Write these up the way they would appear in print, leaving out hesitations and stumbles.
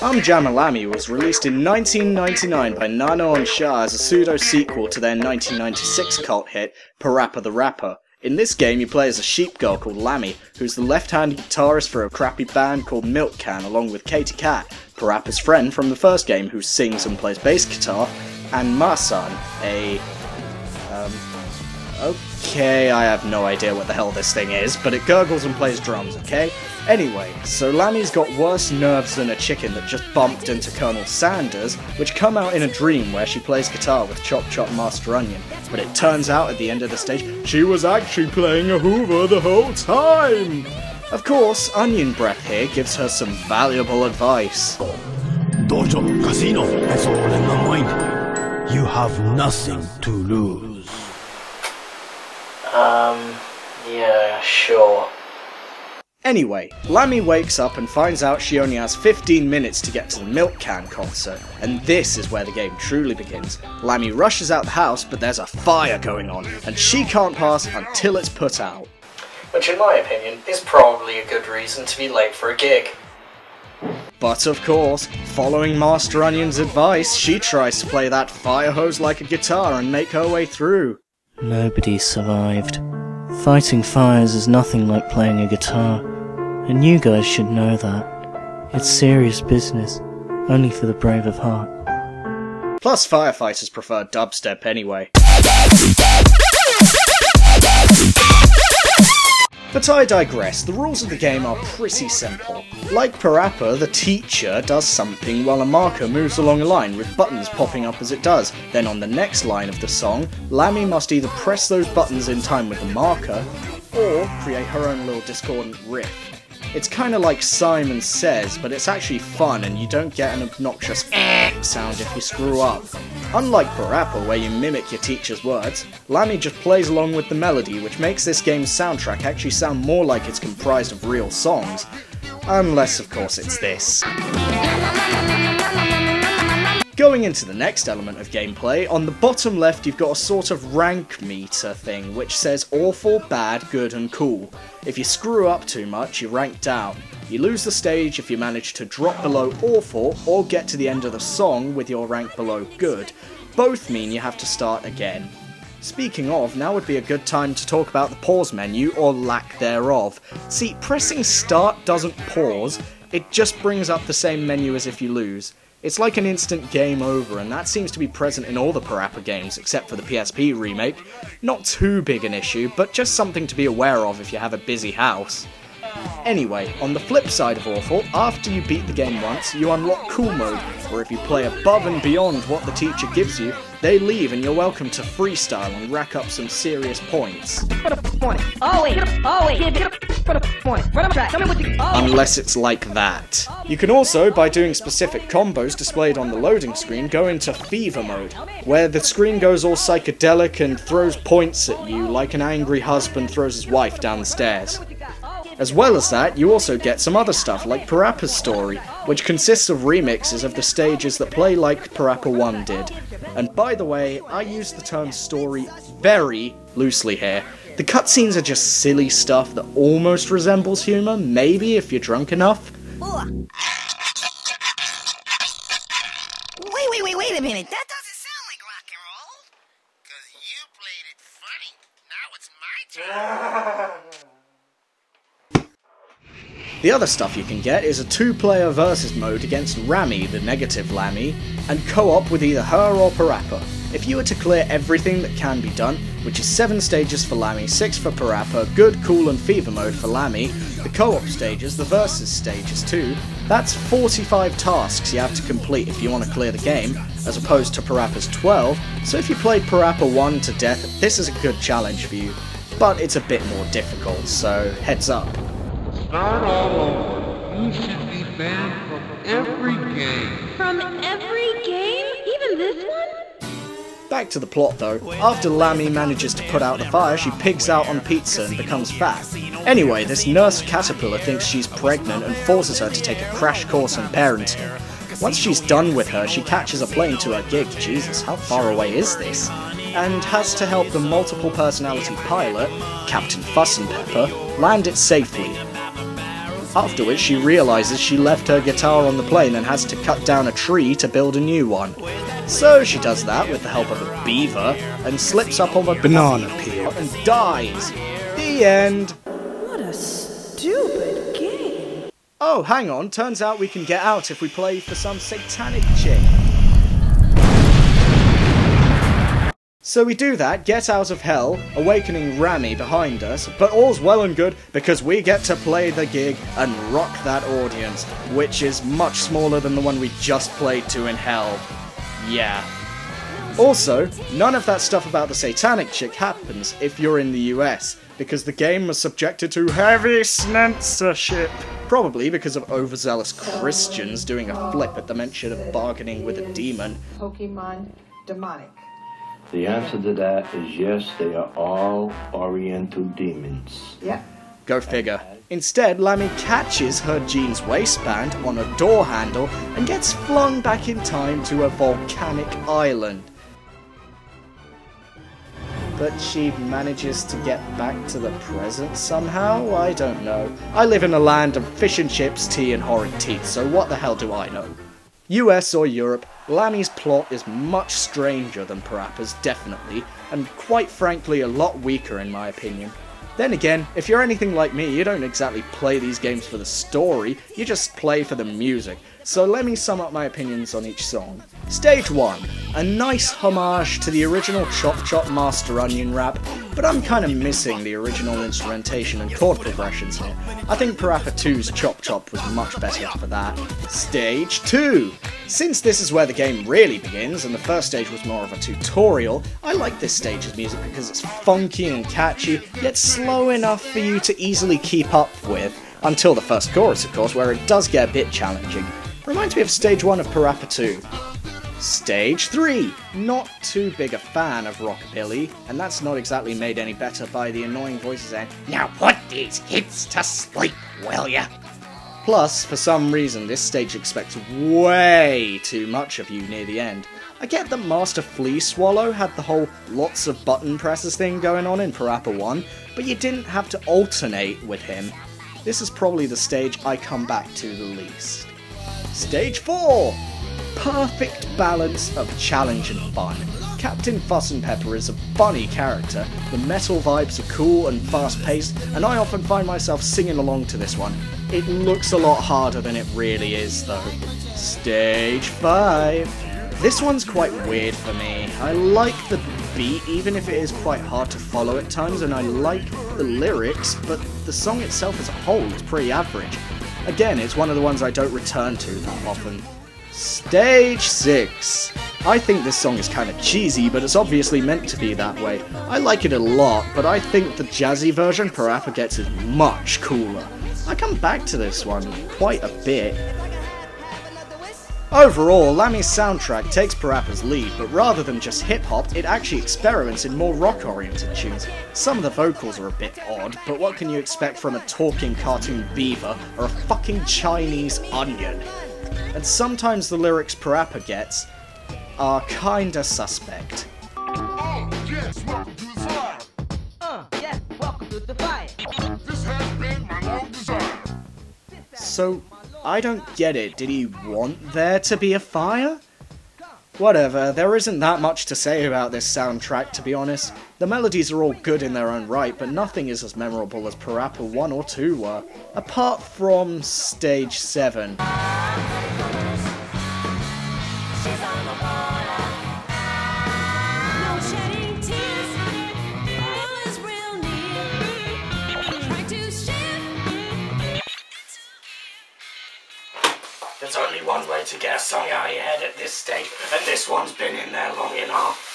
Lammy was released in 1999 by On-Sha as a pseudo-sequel to their 1996 cult hit, Parappa the Rapper. In this game you play as a sheep girl called Lammy, who's the left-handed guitarist for a crappy band called Milk Can, along with Katy Cat, Parappa's friend from the first game who sings and plays bass guitar, and Ma-san, okay, I have no idea what the hell this thing is, but it gurgles and plays drums, okay? Anyway, so Lammy's got worse nerves than a chicken that just bumped into Colonel Sanders, which come out in a dream where she plays guitar with Chop Chop Master Onion, but it turns out at the end of the stage, she was actually playing a Hoover the whole time! Of course, Onion Breath here gives her some valuable advice. Dojo, casino, it's all in the mind. You have nothing to lose. Yeah, sure. Anyway, Lammy wakes up and finds out she only has 15 minutes to get to the Milk Can concert, and this is where the game truly begins. Lammy rushes out the house, but there's a fire going on, and she can't pass until it's put out. Which in my opinion is probably a good reason to be late for a gig. But of course, following Master Onion's advice, she tries to play that fire hose like a guitar and make her way through. Nobody survived. Fighting fires is nothing like playing a guitar, and you guys should know that. It's serious business, only for the brave of heart. Plus firefighters prefer dubstep anyway. But I digress, the rules of the game are pretty simple. Like Parappa, the teacher does something while a marker moves along a line with buttons popping up as it does. Then on the next line of the song, Lammy must either press those buttons in time with the marker, or create her own little discordant riff. It's kinda like Simon Says, but it's actually fun and you don't get an obnoxious sound if you screw up. Unlike Parappa, where you mimic your teacher's words, Lammy just plays along with the melody, which makes this game's soundtrack actually sound more like it's comprised of real songs. Unless, of course, it's this. Going into the next element of gameplay, on the bottom left you've got a sort of rank meter thing, which says awful, bad, good and cool. If you screw up too much, you rank down. You lose the stage if you manage to drop below awful, or get to the end of the song with your rank below good. Both mean you have to start again. Speaking of, now would be a good time to talk about the pause menu, or lack thereof. See, pressing start doesn't pause, it just brings up the same menu as if you lose. It's like an instant game over, and that seems to be present in all the Parappa games, except for the PSP remake. Not too big an issue, but just something to be aware of if you have a busy house. Anyway, on the flip side of awful, after you beat the game once, you unlock cool mode, where if you play above and beyond what the teacher gives you, they leave and you're welcome to freestyle and rack up some serious points. Unless it's like that. You can also, by doing specific combos displayed on the loading screen, go into fever mode, where the screen goes all psychedelic and throws points at you like an angry husband throws his wife down the stairs. As well as that, you also get some other stuff like Parappa's story, which consists of remixes of the stages that play like Parappa 1 did. And by the way, I use the term story very loosely here. The cutscenes are just silly stuff that almost resembles humour, maybe if you're drunk enough. Wait a minute, that doesn't sound like rock and roll. 'Cause you played it funny, now it's my turn. The other stuff you can get is a 2-player versus mode against Rammy, the negative Lammy, and co-op with either her or Parappa. If you were to clear everything that can be done, which is 7 stages for Lammy, 6 for Parappa, good, cool and fever mode for Lammy, the co-op stages, the versus stages too, that's 45 tasks you have to complete if you want to clear the game, as opposed to Parappa's 12, so if you played Parappa 1 to death, this is a good challenge for you. But it's a bit more difficult, so heads up. Start all over. You should be banned from every game. From every game? Even this one? Back to the plot though. After Lammy manages to put out the fire, she pigs out on pizza and becomes fat. Anyway, this nurse caterpillar thinks she's pregnant and forces her to take a crash course in parenting. Once she's done with her, she catches a plane to her gig, Jesus, how far away is this? And has to help the multiple personality pilot, Captain Fuss and Pepper, land it safely. after which she realises she left her guitar on the plane and has to cut down a tree to build a new one. So she does that with the help of a beaver, and slips up on a banana peel and dies. The end. What a stupid game. Oh, hang on, turns out we can get out if we play for some satanic chick. So we do that, get out of hell, awakening Lammy behind us, but all's well and good because we get to play the gig and rock that audience, which is much smaller than the one we just played to in hell. Yeah. Also, none of that stuff about the satanic chick happens if you're in the US, because the game was subjected to heavy censorship. Probably because of overzealous Christians doing a flip at the mention of bargaining with a demon. Pokemon demonic. The answer to that is yes, they are all Oriental demons. Yep. Go figure. Instead, Lammy catches her jeans waistband on a door handle and gets flung back in time to a volcanic island. But she manages to get back to the present somehow? I don't know. I live in a land of fish and chips, tea and horrid teeth, so what the hell do I know? US or Europe, Lammy's plot is much stranger than Parappa's, definitely, and quite frankly a lot weaker in my opinion. Then again, if you're anything like me, you don't exactly play these games for the story, you just play for the music. So let me sum up my opinions on each song. Stage 1. A nice homage to the original Chop Chop Master Onion rap, but I'm kind of missing the original instrumentation and chord progressions here. I think Parappa 2's Chop Chop was much better for that. Stage 2. Since this is where the game really begins, and the first stage was more of a tutorial, I like this stage's music because it's funky and catchy, yet slow enough for you to easily keep up with, until the first chorus of course, where it does get a bit challenging. Reminds me of Stage 1 of Parappa 2. Stage 3. Not too big a fan of Rockabilly, and that's not exactly made any better by the annoying voices and Now put these kids to sleep, will ya? Plus, for some reason, this stage expects way too much of you near the end. I get that Master Flea Swallow had the whole lots of button presses thing going on in Parappa 1, but you didn't have to alternate with him. This is probably the stage I come back to the least. Stage 4! Perfect balance of challenge and fun. Captain Fuss and Pepper is a funny character, the metal vibes are cool and fast-paced, and I often find myself singing along to this one. It looks a lot harder than it really is though. Stage 5. This one's quite weird for me. I like the beat, even if it is quite hard to follow at times, and I like the lyrics, but the song itself as a whole is pretty average. Again, it's one of the ones I don't return to that often. Stage 6. I think this song is kind of cheesy, but it's obviously meant to be that way. I like it a lot, but I think the jazzy version Parappa gets is much cooler. I come back to this one quite a bit. Overall, Lammy's soundtrack takes Parappa's lead, but rather than just hip-hop, it actually experiments in more rock-oriented tunes. Some of the vocals are a bit odd, but what can you expect from a talking cartoon beaver or a fucking Chinese onion? And sometimes the lyrics Parappa gets are kinda suspect. Oh, yes, welcome to the fire. Yes, welcome to the fire. This has been my long desire. So, I don't get it. Did he want there to be a fire? Whatever, there isn't that much to say about this soundtrack, to be honest. The melodies are all good in their own right, but nothing is as memorable as Parappa 1 or 2 were, apart from Stage 7. There's only one way to get a song out of your head at this stage, and this one's been in there long enough.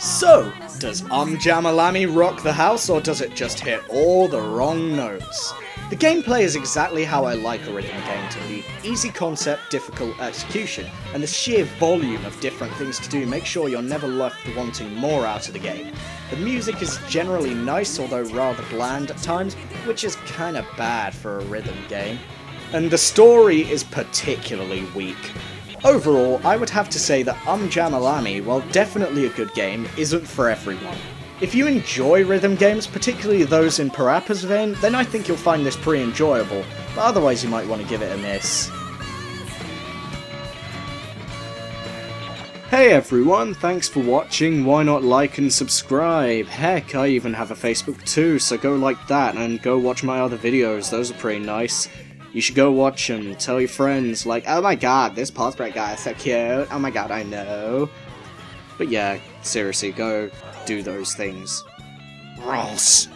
So, does Lammy rock the house, or does it just hit all the wrong notes? The gameplay is exactly how I like a rhythm game to be. Easy concept, difficult execution, and the sheer volume of different things to do makes sure you're never left wanting more out of the game. The music is generally nice, although rather bland at times, which is kinda bad for a rhythm game. And the story is particularly weak. Overall, I would have to say that Lammy, while definitely a good game, isn't for everyone. If you enjoy rhythm games, particularly those in Parappa's vein, then I think you'll find this pretty enjoyable, but otherwise you might want to give it a miss. Hey everyone, thanks for watching. Why not like and subscribe? Heck, I even have a Facebook too, so go like that and go watch my other videos, those are pretty nice. You should go watch them, tell your friends, like, oh my god, this pulse break guy is so cute, oh my god, I know. But yeah, seriously, go do those things. Gross.